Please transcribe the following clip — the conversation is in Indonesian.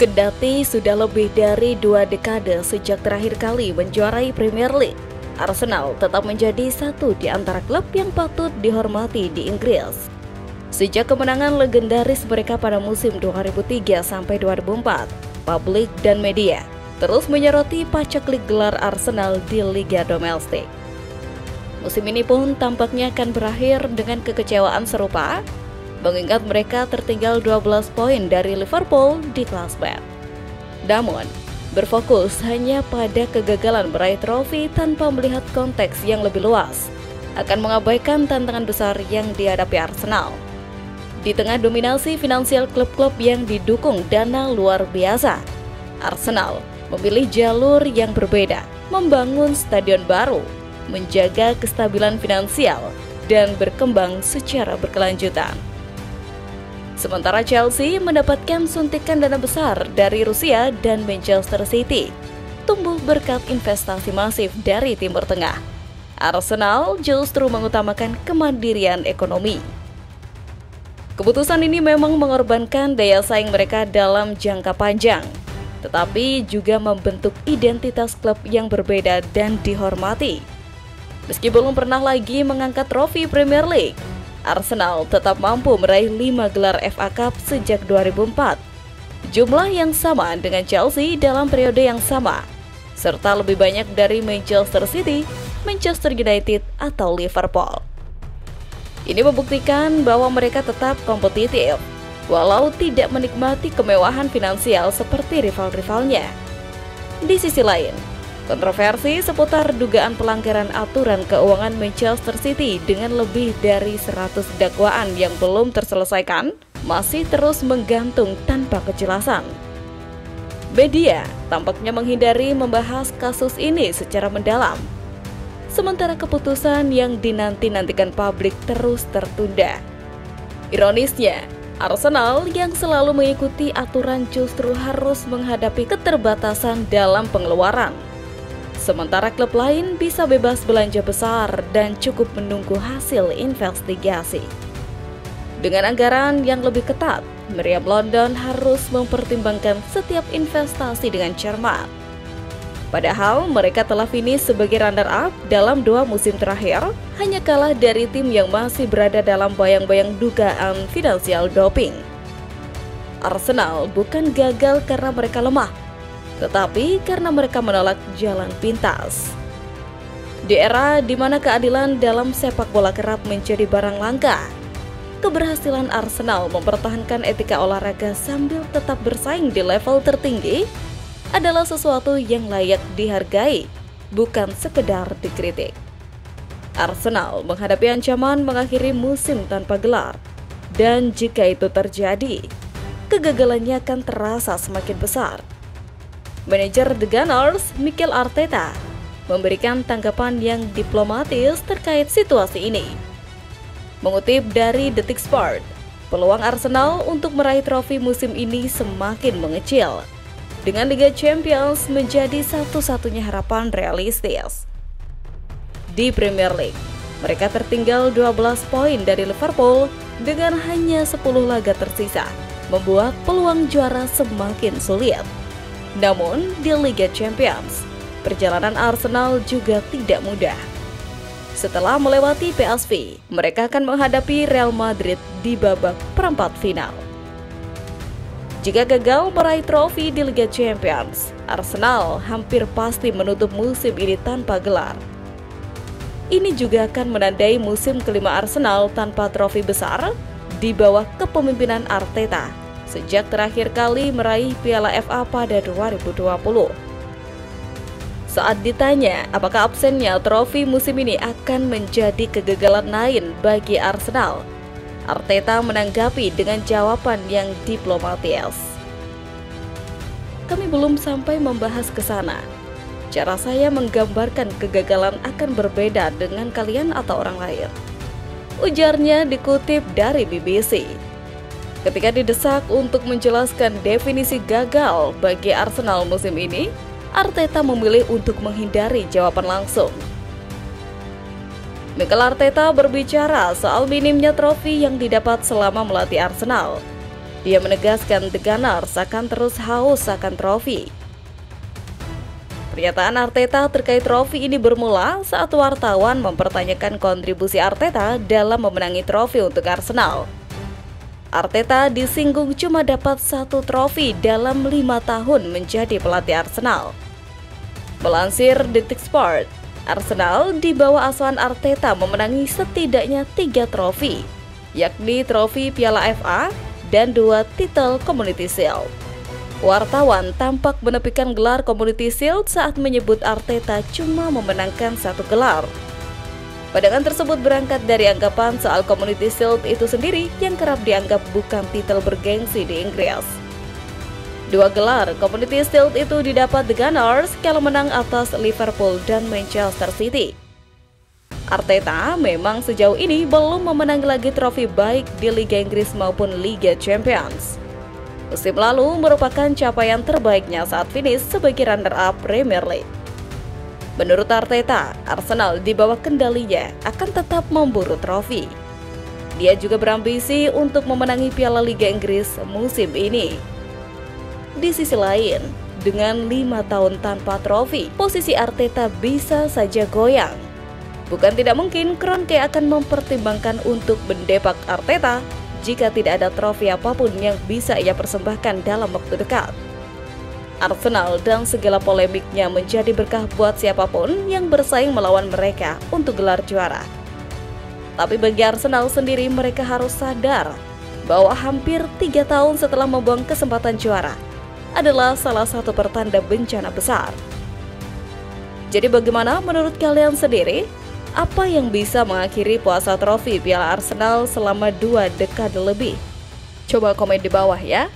Kendati sudah lebih dari 2 dekade sejak terakhir kali menjuarai Premier League, Arsenal tetap menjadi satu di antara klub yang patut dihormati di Inggris. Sejak kemenangan legendaris mereka pada musim 2003-2004, publik dan media terus menyoroti paceklik gelar Arsenal di Liga Domestik. Musim ini pun tampaknya akan berakhir dengan kekecewaan serupa, mengingat mereka tertinggal 12 poin dari Liverpool di klasemen. Namun, berfokus hanya pada kegagalan meraih trofi tanpa melihat konteks yang lebih luas, akan mengabaikan tantangan besar yang dihadapi Arsenal. Di tengah dominasi finansial klub-klub yang didukung dana luar biasa, Arsenal memilih jalur yang berbeda, membangun stadion baru, menjaga kestabilan finansial, dan berkembang secara berkelanjutan. Sementara Chelsea mendapatkan suntikan dana besar dari Rusia dan Manchester City, tumbuh berkat investasi masif dari Timur Tengah. Arsenal justru mengutamakan kemandirian ekonomi. Keputusan ini memang mengorbankan daya saing mereka dalam jangka panjang, tetapi juga membentuk identitas klub yang berbeda dan dihormati. Meski belum pernah lagi mengangkat trofi Premier League, Arsenal tetap mampu meraih 5 gelar FA Cup sejak 2004, jumlah yang sama dengan Chelsea dalam periode yang sama, serta lebih banyak dari Manchester City, Manchester United, atau Liverpool. Ini membuktikan bahwa mereka tetap kompetitif, walau tidak menikmati kemewahan finansial seperti rival-rivalnya. Di sisi lain, kontroversi seputar dugaan pelanggaran aturan keuangan Manchester City dengan lebih dari 100 dakwaan yang belum terselesaikan masih terus menggantung tanpa kejelasan. Media tampaknya menghindari membahas kasus ini secara mendalam, sementara keputusan yang dinanti-nantikan publik terus tertunda. Ironisnya, Arsenal yang selalu mengikuti aturan justru harus menghadapi keterbatasan dalam pengeluaran. Sementara klub lain bisa bebas belanja besar dan cukup menunggu hasil investigasi. Dengan anggaran yang lebih ketat, Meriam London harus mempertimbangkan setiap investasi dengan cermat. Padahal mereka telah finish sebagai runner-up dalam 2 musim terakhir, hanya kalah dari tim yang masih berada dalam bayang-bayang dugaan finansial doping. Arsenal bukan gagal karena mereka lemah, tetapi karena mereka menolak jalan pintas. Di era di mana keadilan dalam sepak bola kerap menjadi barang langka, keberhasilan Arsenal mempertahankan etika olahraga sambil tetap bersaing di level tertinggi adalah sesuatu yang layak dihargai, bukan sekedar dikritik. Arsenal menghadapi ancaman mengakhiri musim tanpa gelar, dan jika itu terjadi, kegagalannya akan terasa semakin besar. Manajer The Gunners, Mikel Arteta, memberikan tanggapan yang diplomatis terkait situasi ini. Mengutip dari Detik Sport, peluang Arsenal untuk meraih trofi musim ini semakin mengecil, dengan Liga Champions menjadi satu-satunya harapan realistis. Di Premier League, mereka tertinggal 12 poin dari Liverpool dengan hanya 10 laga tersisa, membuat peluang juara semakin sulit. Namun, di Liga Champions, perjalanan Arsenal juga tidak mudah. Setelah melewati PSV, mereka akan menghadapi Real Madrid di babak perempat final. Jika gagal meraih trofi di Liga Champions, Arsenal hampir pasti menutup musim ini tanpa gelar. Ini juga akan menandai musim kelima Arsenal tanpa trofi besar di bawah kepemimpinan Arteta sejak terakhir kali meraih Piala FA pada 2020. Saat ditanya apakah absennya trofi musim ini akan menjadi kegagalan lain bagi Arsenal, Arteta menanggapi dengan jawaban yang diplomatis. Kami belum sampai membahas ke sana. Cara saya menggambarkan kegagalan akan berbeda dengan kalian atau orang lain, ujarnya dikutip dari BBC. Ketika didesak untuk menjelaskan definisi gagal bagi Arsenal musim ini, Arteta memilih untuk menghindari jawaban langsung. Mikel Arteta berbicara soal minimnya trofi yang didapat selama melatih Arsenal. Dia menegaskan The Gunners akan terus haus akan trofi. Pernyataan Arteta terkait trofi ini bermula saat wartawan mempertanyakan kontribusi Arteta dalam memenangi trofi untuk Arsenal. Arteta disinggung cuma dapat 1 trofi dalam 5 tahun menjadi pelatih Arsenal. Melansir Detik Sport, Arsenal di bawah asuhan Arteta memenangi setidaknya 3 trofi, yakni trofi Piala FA dan 2 titel Community Shield. Wartawan tampak menepikan gelar Community Shield saat menyebut Arteta cuma memenangkan 1 gelar. Pandangan tersebut berangkat dari anggapan soal Community Shield itu sendiri yang kerap dianggap bukan titel bergengsi di Inggris. 2 gelar Community Shield itu didapat The Gunners kalau menang atas Liverpool dan Manchester City. Arteta memang sejauh ini belum memenangi lagi trofi baik di Liga Inggris maupun Liga Champions. Musim lalu merupakan capaian terbaiknya saat finish sebagai runner-up Premier League. Menurut Arteta, Arsenal di bawah kendalinya akan tetap memburu trofi. Dia juga berambisi untuk memenangi Piala Liga Inggris musim ini. Di sisi lain, dengan 5 tahun tanpa trofi, posisi Arteta bisa saja goyang. Bukan tidak mungkin Kroenke akan mempertimbangkan untuk mendepak Arteta jika tidak ada trofi apapun yang bisa ia persembahkan dalam waktu dekat. Arsenal dan segala polemiknya menjadi berkah buat siapapun yang bersaing melawan mereka untuk gelar juara. Tapi bagi Arsenal sendiri, mereka harus sadar bahwa hampir 3 tahun setelah membuang kesempatan juara adalah salah satu pertanda bencana besar. Jadi bagaimana menurut kalian sendiri? Apa yang bisa mengakhiri puasa trofi Piala Arsenal selama 2 dekade lebih? Coba komen di bawah ya.